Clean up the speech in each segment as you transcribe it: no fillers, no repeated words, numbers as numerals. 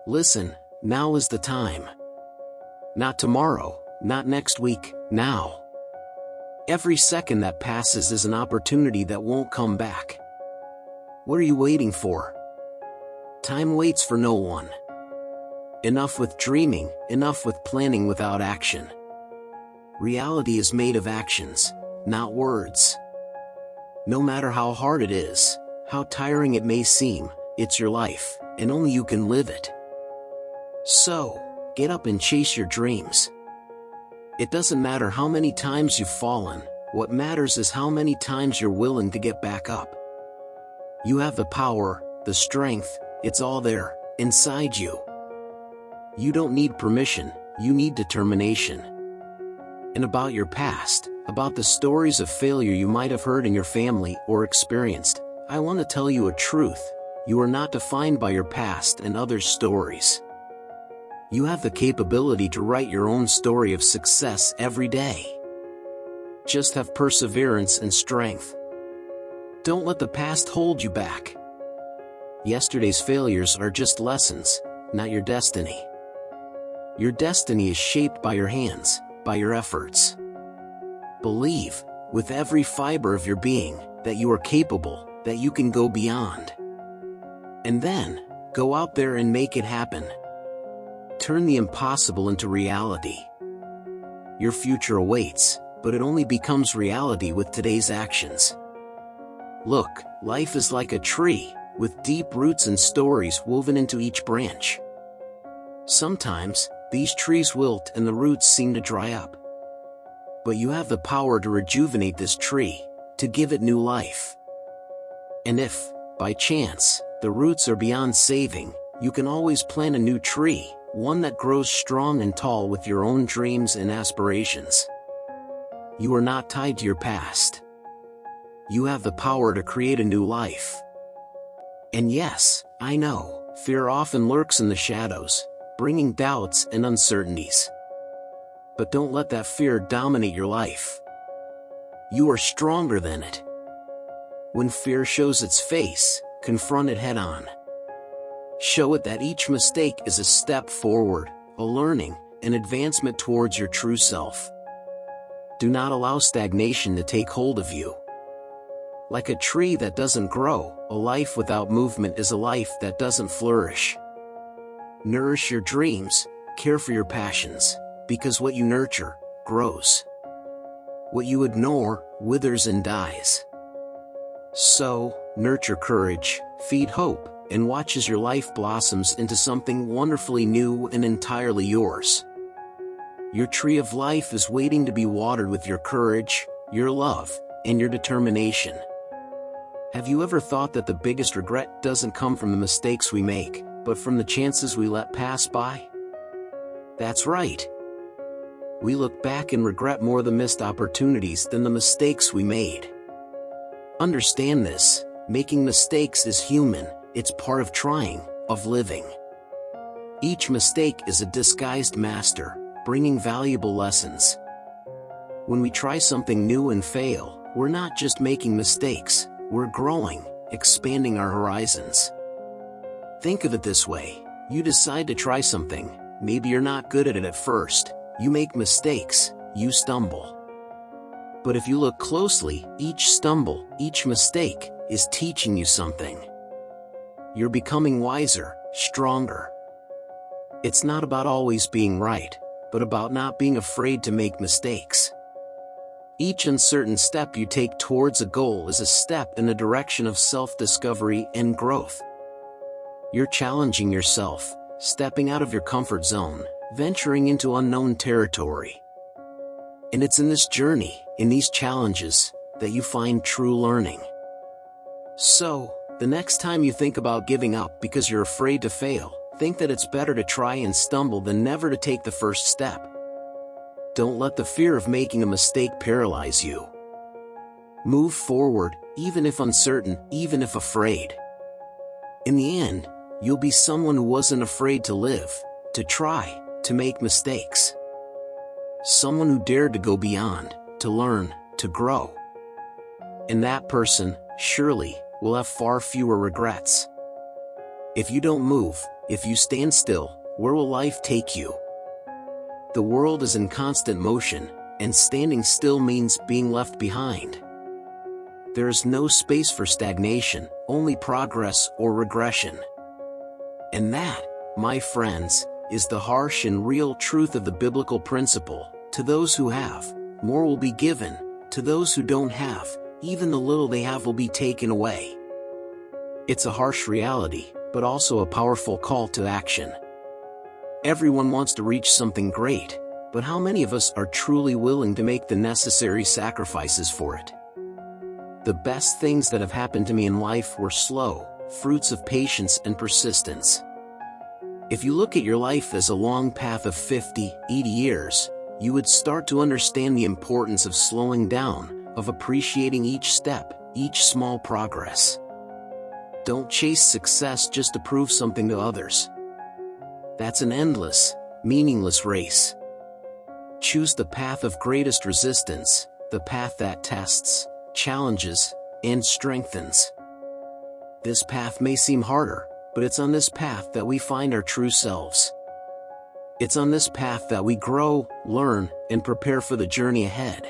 Listen, now is the time. Not tomorrow, not next week, now. Every second that passes is an opportunity that won't come back. What are you waiting for? Time waits for no one. Enough with dreaming, enough with planning without action. Reality is made of actions, not words. No matter how hard it is, how tiring it may seem, it's your life, and only you can live it. So, get up and chase your dreams. It doesn't matter how many times you've fallen, what matters is how many times you're willing to get back up. You have the power, the strength, it's all there, inside you. You don't need permission, you need determination. And about your past, about the stories of failure you might have heard in your family or experienced, I want to tell you a truth: you are not defined by your past and others' stories. You have the capability to write your own story of success every day. Just have perseverance and strength. Don't let the past hold you back. Yesterday's failures are just lessons, not your destiny. Your destiny is shaped by your hands, by your efforts. Believe, with every fiber of your being, that you are capable, that you can go beyond. And then, go out there and make it happen. Turn the impossible into reality. Your future awaits, but it only becomes reality with today's actions. Look, life is like a tree, with deep roots and stories woven into each branch. Sometimes, these trees wilt and the roots seem to dry up. But you have the power to rejuvenate this tree, to give it new life. And if, by chance, the roots are beyond saving, you can always plant a new tree, one that grows strong and tall with your own dreams and aspirations. You are not tied to your past. You have the power to create a new life. And yes, I know, fear often lurks in the shadows, bringing doubts and uncertainties. But don't let that fear dominate your life. You are stronger than it. When fear shows its face, confront it head on. Show it that each mistake is a step forward, a learning, an advancement towards your true self. Do not allow stagnation to take hold of you. Like a tree that doesn't grow, a life without movement is a life that doesn't flourish. Nourish your dreams, care for your passions, because what you nurture, grows. What you ignore, withers and dies. So, nurture courage, feed hope, and watch as your life blossoms into something wonderfully new and entirely yours. Your tree of life is waiting to be watered with your courage, your love, and your determination. Have you ever thought that the biggest regret doesn't come from the mistakes we make, but from the chances we let pass by? That's right. We look back and regret more the missed opportunities than the mistakes we made. Understand this: making mistakes is human, it's part of trying, of living. Each mistake is a disguised master, bringing valuable lessons. When we try something new and fail, we're not just making mistakes, we're growing, expanding our horizons. Think of it this way: you decide to try something, maybe you're not good at it at first, you make mistakes, you stumble. But if you look closely, each stumble, each mistake, is teaching you something. You're becoming wiser, stronger. It's not about always being right, but about not being afraid to make mistakes. Each uncertain step you take towards a goal is a step in the direction of self-discovery and growth. You're challenging yourself, stepping out of your comfort zone, venturing into unknown territory. And it's in this journey, in these challenges, that you find true learning. So, the next time you think about giving up because you're afraid to fail, think that it's better to try and stumble than never to take the first step. Don't let the fear of making a mistake paralyze you. Move forward, even if uncertain, even if afraid. In the end, you'll be someone who wasn't afraid to live, to try, to make mistakes. Someone who dared to go beyond, to learn, to grow. And that person, surely, will have far fewer regrets. If you don't move, If you stand still, where will life take you? The world is in constant motion, and standing still means being left behind. There is no space for stagnation, only progress or regression. And that, my friends, is the harsh and real truth of the biblical principle: to those who have, more will be given; to those who don't have, even the little they have will be taken away. It's a harsh reality, but also a powerful call to action. Everyone wants to reach something great, but how many of us are truly willing to make the necessary sacrifices for it? The best things that have happened to me in life were slow, fruits of patience and persistence. If you look at your life as a long path of 50, 80 years, you would start to understand the importance of slowing down, of appreciating each step, each small progress. Don't chase success just to prove something to others. That's an endless, meaningless race. Choose the path of greatest resistance, the path that tests, challenges, and strengthens. This path may seem harder, but it's on this path that we find our true selves. It's on this path that we grow, learn, and prepare for the journey ahead.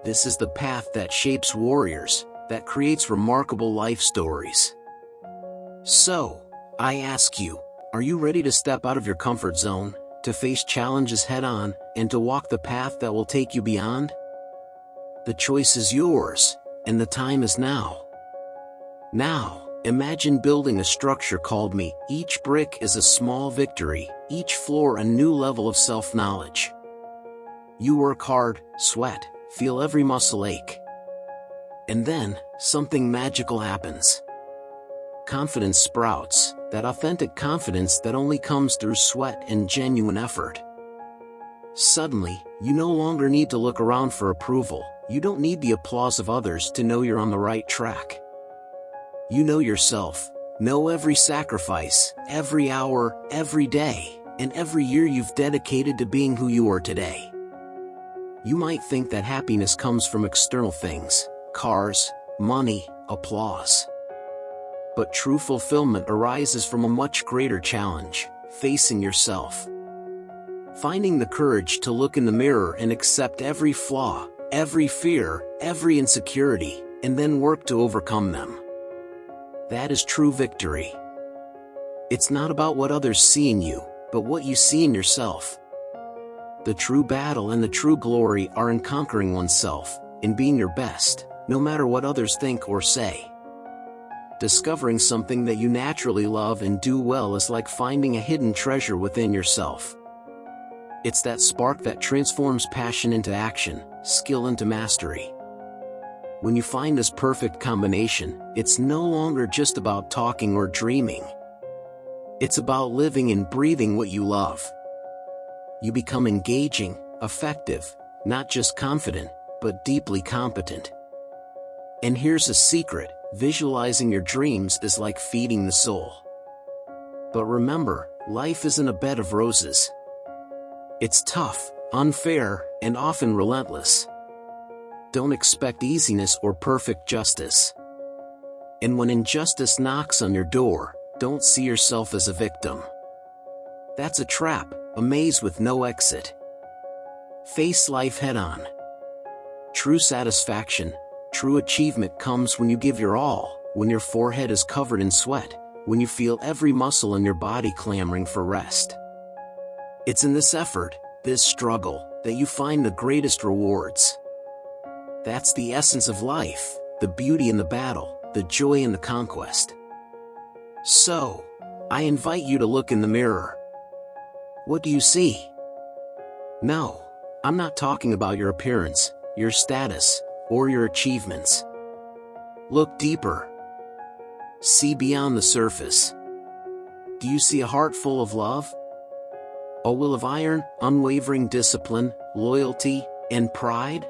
This is the path that shapes warriors, that creates remarkable life stories. So, I ask you, are you ready to step out of your comfort zone, to face challenges head-on, and to walk the path that will take you beyond? The choice is yours, and the time is now. Now, imagine building a structure called me. Each brick is a small victory, each floor a new level of self-knowledge. You work hard, sweat, feel every muscle ache. And then, something magical happens. Confidence sprouts, that authentic confidence that only comes through sweat and genuine effort. Suddenly, you no longer need to look around for approval. You don't need the applause of others to know you're on the right track. You know yourself, know every sacrifice, every hour, every day, and every year you've dedicated to being who you are today. You might think that happiness comes from external things, cars, money, applause. But true fulfillment arises from a much greater challenge: facing yourself. Finding the courage to look in the mirror and accept every flaw, every fear, every insecurity, and then work to overcome them. That is true victory. It's not about what others see in you, but what you see in yourself. The true battle and the true glory are in conquering oneself, in being your best, no matter what others think or say. Discovering something that you naturally love and do well is like finding a hidden treasure within yourself. It's that spark that transforms passion into action, skill into mastery. When you find this perfect combination, it's no longer just about talking or dreaming. It's about living and breathing what you love. You become engaging, effective, not just confident, but deeply competent. And here's a secret: visualizing your dreams is like feeding the soul. But remember, life isn't a bed of roses. It's tough, unfair, and often relentless. Don't expect easiness or perfect justice. And when injustice knocks on your door, don't see yourself as a victim. That's a trap, a maze with no exit. Face life head-on. True satisfaction, true achievement comes when you give your all, when your forehead is covered in sweat, when you feel every muscle in your body clamoring for rest. It's in this effort, this struggle, that you find the greatest rewards. That's the essence of life, the beauty in the battle, the joy in the conquest. So, I invite you to look in the mirror. What do you see? No, I'm not talking about your appearance, your status, or your achievements. Look deeper. See beyond the surface. Do you see a heart full of love? A will of iron, unwavering discipline, loyalty, and pride?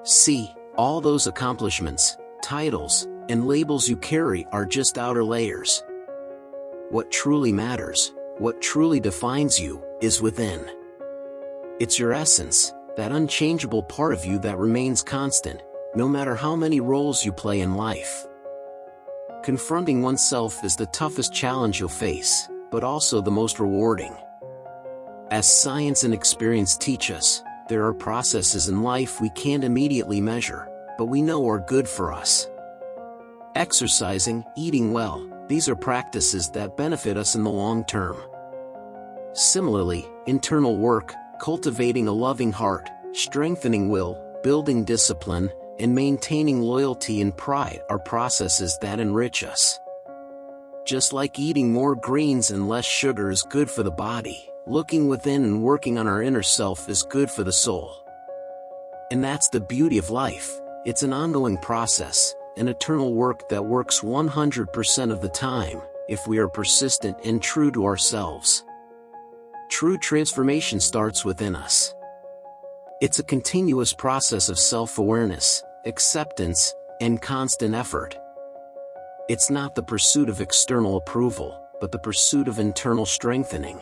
See, all those accomplishments, titles, and labels you carry are just outer layers. What truly matters, what truly defines you, is within. It's your essence, that unchangeable part of you that remains constant, no matter how many roles you play in life. Confronting oneself is the toughest challenge you'll face, but also the most rewarding. As science and experience teach us, there are processes in life we can't immediately measure, but we know are good for us. Exercising, eating well, these are practices that benefit us in the long term. Similarly, internal work, cultivating a loving heart, strengthening will, building discipline, and maintaining loyalty and pride are processes that enrich us. Just like eating more greens and less sugar is good for the body, looking within and working on our inner self is good for the soul. And that's the beauty of life. It's an ongoing process, an eternal work that works 100% of the time, if we are persistent and true to ourselves. True transformation starts within us. It's a continuous process of self-awareness, acceptance, and constant effort. It's not the pursuit of external approval, but the pursuit of internal strengthening.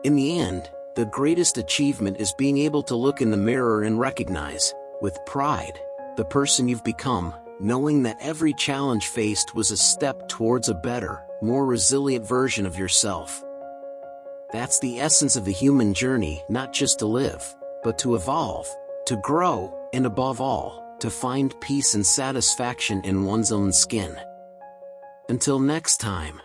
In the end, the greatest achievement is being able to look in the mirror and recognize, with pride, the person you've become, knowing that every challenge faced was a step towards a better, more resilient version of yourself. That's the essence of the human journey, not just to live, but to evolve, to grow, and above all, to find peace and satisfaction in one's own skin. Until next time.